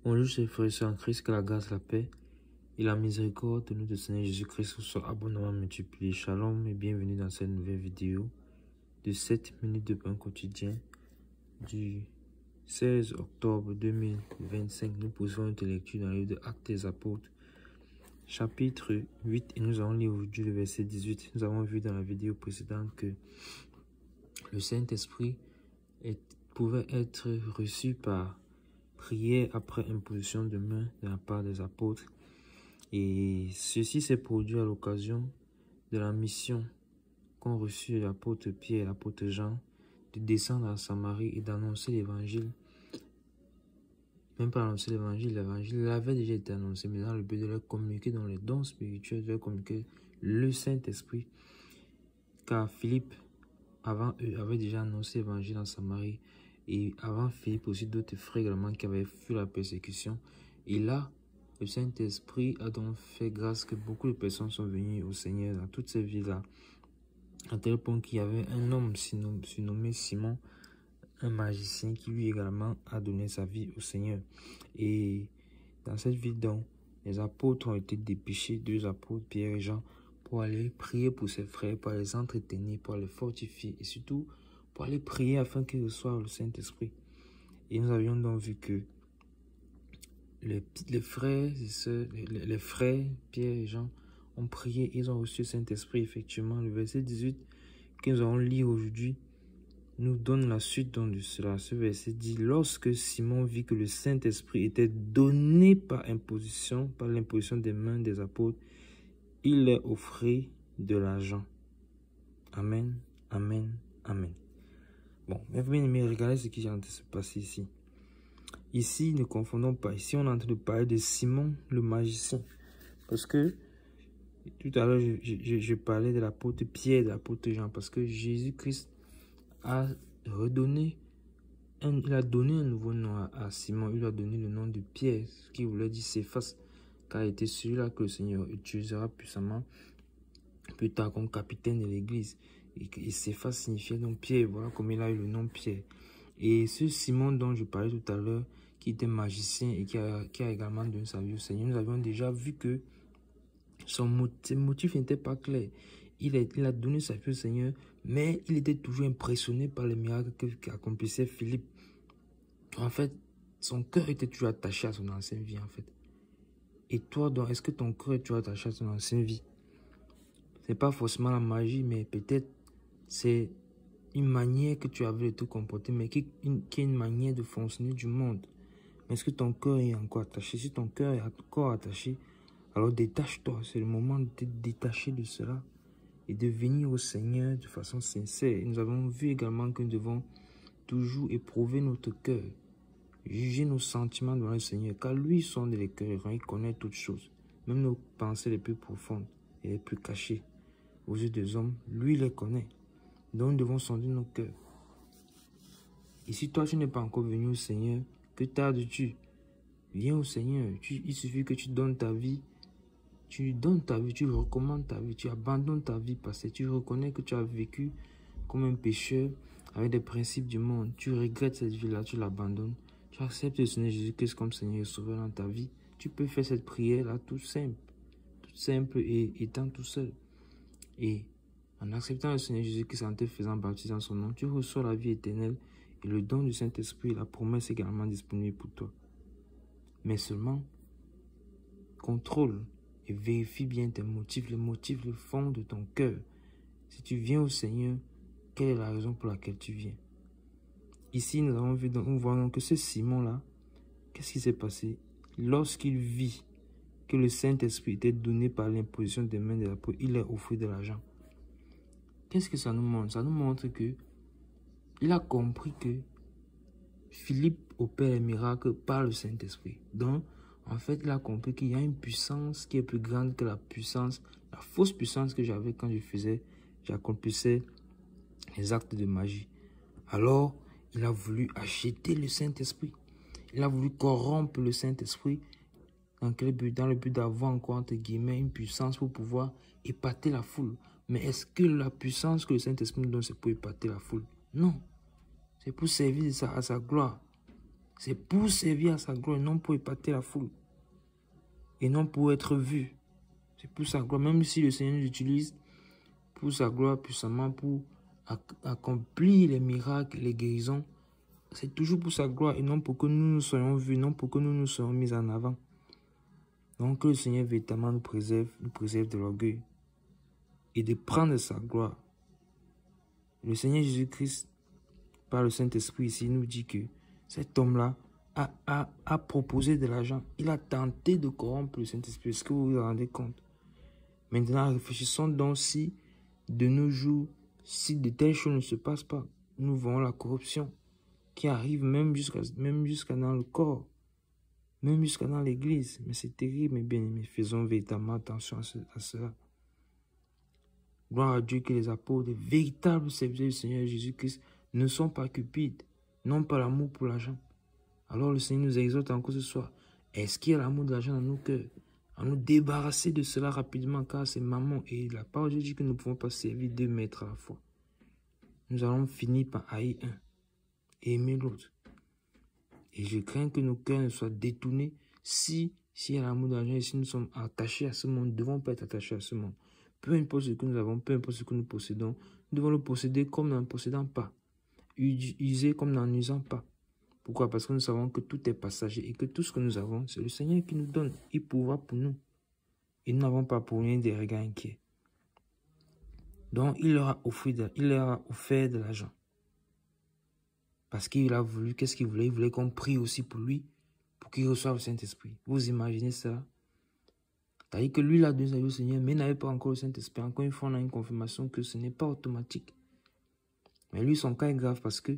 Bonjour chers frères et sœurs en Christ, que la grâce, la paix et la miséricorde de notre Seigneur Jésus-Christ soient abondamment multipliés. Shalom et bienvenue dans cette nouvelle vidéo de 7 minutes de pain quotidien du 16 octobre 2025. Nous poursuivons notre lecture dans le livre de Actes des Apôtres, chapitre 8, et nous allons lire aujourd'hui le verset 18. Nous avons vu dans la vidéo précédente que le Saint-Esprit pouvait être reçu par prière après imposition de main de la part des apôtres. Et ceci s'est produit à l'occasion de la mission qu'ont reçu l'apôtre Pierre et l'apôtre Jean de descendre à Samarie et d'annoncer l'évangile. Même pas annoncer l'évangile avait déjà été annoncé, mais dans le but de leur communiquer dans les dons spirituels, de leur communiquer le Saint-Esprit. Car Philippe, avant eux, avait déjà annoncé l'évangile en Samarie. Et avant Philippe aussi, d'autres frères également qui avaient fui la persécution. Et là, le Saint-Esprit a donc fait grâce que beaucoup de personnes sont venues au Seigneur dans toutes ces villes-là. À tel point qu'il y avait un homme surnommé Simon, un magicien qui lui également a donné sa vie au Seigneur. Et dans cette ville donc, les apôtres ont été dépêchés, 2 apôtres, Pierre et Jean, pour aller prier pour ses frères, pour les entretenir, pour les fortifier et surtout pour aller prier afin qu'ils reçoivent le Saint-Esprit. Et nous avions donc vu que les frères et sœurs, les frères Pierre et Jean ont prié, ils ont reçu le Saint-Esprit. Effectivement, le verset 18 que nous allons lire aujourd'hui nous donne la suite donc de cela. Ce verset dit: lorsque Simon vit que le Saint-Esprit était donné par l'imposition des mains des apôtres, il leur offrit de l'argent. Amen, amen, amen. Bon, mais regardez ce qui est en train de se passer ici. Ici, ne confondons pas. Ici, on est en train de parler de Simon, le magicien. Parce que, tout à l'heure, je parlais de l'apôtre Pierre, de l'apôtre Jean. Parce que Jésus-Christ a redonné, il a donné un nouveau nom à Simon. Il lui a donné le nom de Pierre, ce qui voulait dire Céphas, car il était celui-là que le Seigneur utilisera puissamment plus tard comme capitaine de l'église. Et Céphas signifiait donc Pierre. Voilà comment il a eu le nom Pierre. Et ce Simon dont je parlais tout à l'heure, qui était magicien et qui a également donné sa vie au Seigneur, nous avions déjà vu que ses motifs n'étaient pas clairs. Il a donné sa vie au Seigneur, mais il était toujours impressionné par les miracles qu'accomplissait Philippe. En fait, son cœur était toujours attaché à son ancienne vie, en fait. Et toi, donc, est-ce que ton cœur est toujours attaché à son ancienne vie? C'est pas forcément la magie, mais peut-être c'est une manière que tu avais de te comporter, mais qui est une manière de fonctionner du monde. Mais est-ce que ton cœur est encore attaché? Si ton cœur est encore attaché, alors détache-toi. C'est le moment de te détacher de cela et de venir au Seigneur de façon sincère. Et nous avons vu également que nous devons toujours éprouver notre cœur, juger nos sentiments devant le Seigneur, car lui sonde les cœurs, il connaît toutes choses, même nos pensées les plus profondes et les plus cachées aux yeux des hommes, lui les connaît. Donc nous devons sonder nos cœurs. Et si toi tu n'es pas encore venu au Seigneur, que tardes-tu? Viens au Seigneur. Il suffit que tu donnes ta vie. Tu lui donnes ta vie, tu recommandes ta vie, tu abandonnes ta vie passée. Tu reconnais que tu as vécu comme un pécheur avec des principes du monde. Tu regrettes cette vie-là, tu l'abandonnes. Tu acceptes le Seigneur Jésus-Christ comme Seigneur et Sauveur dans ta vie. Tu peux faire cette prière-là tout simple et étant tout seul. Et en acceptant le Seigneur Jésus-Christ, en te faisant baptiser en son nom, tu reçois la vie éternelle et le don du Saint-Esprit, la promesse également disponible pour toi. Mais seulement, contrôle et vérifie bien tes motifs, le fond de ton cœur. Si tu viens au Seigneur, quelle est la raison pour laquelle tu viens? Ici, nous avons vu, nous voyons que ce Simon-là, qu'est-ce qui s'est passé? Lorsqu'il vit que le Saint-Esprit était donné par l'imposition des mains de l'apôtre, il a offert de l'argent. Qu'est-ce que ça nous montre? Ça nous montre que il a compris que Philippe opère les miracles par le Saint-Esprit. Donc, en fait, il a compris qu'il y a une puissance qui est plus grande que la puissance, la fausse puissance que j'avais quand j'accomplissais les actes de magie. Alors, il a voulu acheter le Saint-Esprit. Il a voulu corrompre le Saint-Esprit. Dans le but d'avoir encore, entre guillemets, une puissance pour pouvoir épater la foule. Mais est-ce que la puissance que le Saint-Esprit nous donne, c'est pour épater la foule? Non. C'est pour servir à sa gloire. C'est pour servir à sa gloire, non pour épater la foule. Et non pour être vu. C'est pour sa gloire. Même si le Seigneur nous utilise pour sa gloire puissamment, pour accomplir les miracles, les guérisons, c'est toujours pour sa gloire et non pour que nous nous soyons vus, non pour que nous nous soyons mis en avant. Donc que le Seigneur véritablement nous préserve de l'orgueil et de prendre sa gloire. Le Seigneur Jésus-Christ, par le Saint-Esprit ici, nous dit que cet homme-là a proposé de l'argent. Il a tenté de corrompre le Saint-Esprit. Est-ce que vous vous rendez compte? Maintenant, réfléchissons donc si, de nos jours, si de telles choses ne se passent pas, nous voyons la corruption qui arrive même jusqu'à dans le corps, même jusqu'à dans l'église. Mais c'est terrible, mes bien-aimés. Faisons véritablement attention à cela. Gloire à Dieu que les apôtres, les véritables serviteurs du Seigneur Jésus-Christ, ne sont pas cupides, n'ont pas l'amour pour l'argent. Alors le Seigneur nous exhorte encore ce soir. Est-ce qu'il y a l'amour de l'argent dans nos cœurs? À nous débarrasser de cela rapidement, car c'est maman. Et la parole de Dieu dit que nous ne pouvons pas servir deux maîtres à la fois. Nous allons finir par haïr un et aimer l'autre. Et je crains que nos cœurs ne soient détournés s'il y a l'amour de l'argent et si nous sommes attachés à ce monde. Nous ne devons pas être attachés à ce monde. Peu importe ce que nous avons, peu importe ce que nous possédons, nous devons le posséder comme n'en possédant pas. User comme n'en usant pas. Pourquoi? Parce que nous savons que tout est passager et que tout ce que nous avons, c'est le Seigneur qui nous donne. Il pourra pour nous. Et nous n'avons pas pour rien des regards inquiets. Donc, il leur a offert de l'argent. Parce qu'il a voulu, qu'est-ce qu'il voulait? Il voulait qu'on prie aussi pour lui, pour qu'il reçoive le Saint-Esprit. Vous imaginez ça? C'est-à-dire que lui, il a donné au Seigneur, mais il n'avait pas encore le Saint-Esprit. Encore une fois, on a une confirmation que ce n'est pas automatique. Mais lui, son cas est grave parce que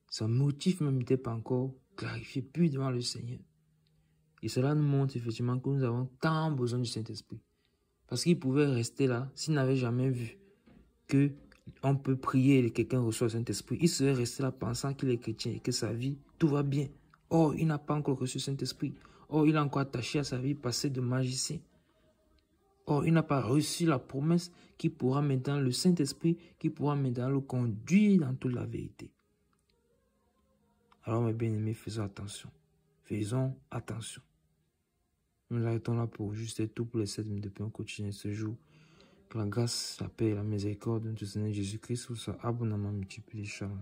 son motif même n'était pas encore clarifié, puis devant le Seigneur. Et cela nous montre effectivement que nous avons tant besoin du Saint-Esprit. Parce qu'il pouvait rester là, s'il n'avait jamais vu qu'on peut prier et quelqu'un reçoit le Saint-Esprit. Il serait resté là pensant qu'il est chrétien et que sa vie, tout va bien. Or, il n'a pas encore reçu le Saint-Esprit. Or, il est encore attaché à sa vie passée de magicien. Or, il n'a pas reçu la promesse qui pourra maintenant, le Saint-Esprit, qui pourra maintenant le conduire dans toute la vérité. Alors, mes bien-aimés, faisons attention. Faisons attention. Nous arrêtons là pour juste et tout pour les 7 minutes de paix quotidien ce jour. Que la grâce, la paix et la miséricorde de notre Seigneur Jésus-Christ soit abondamment multipliée. Shalom.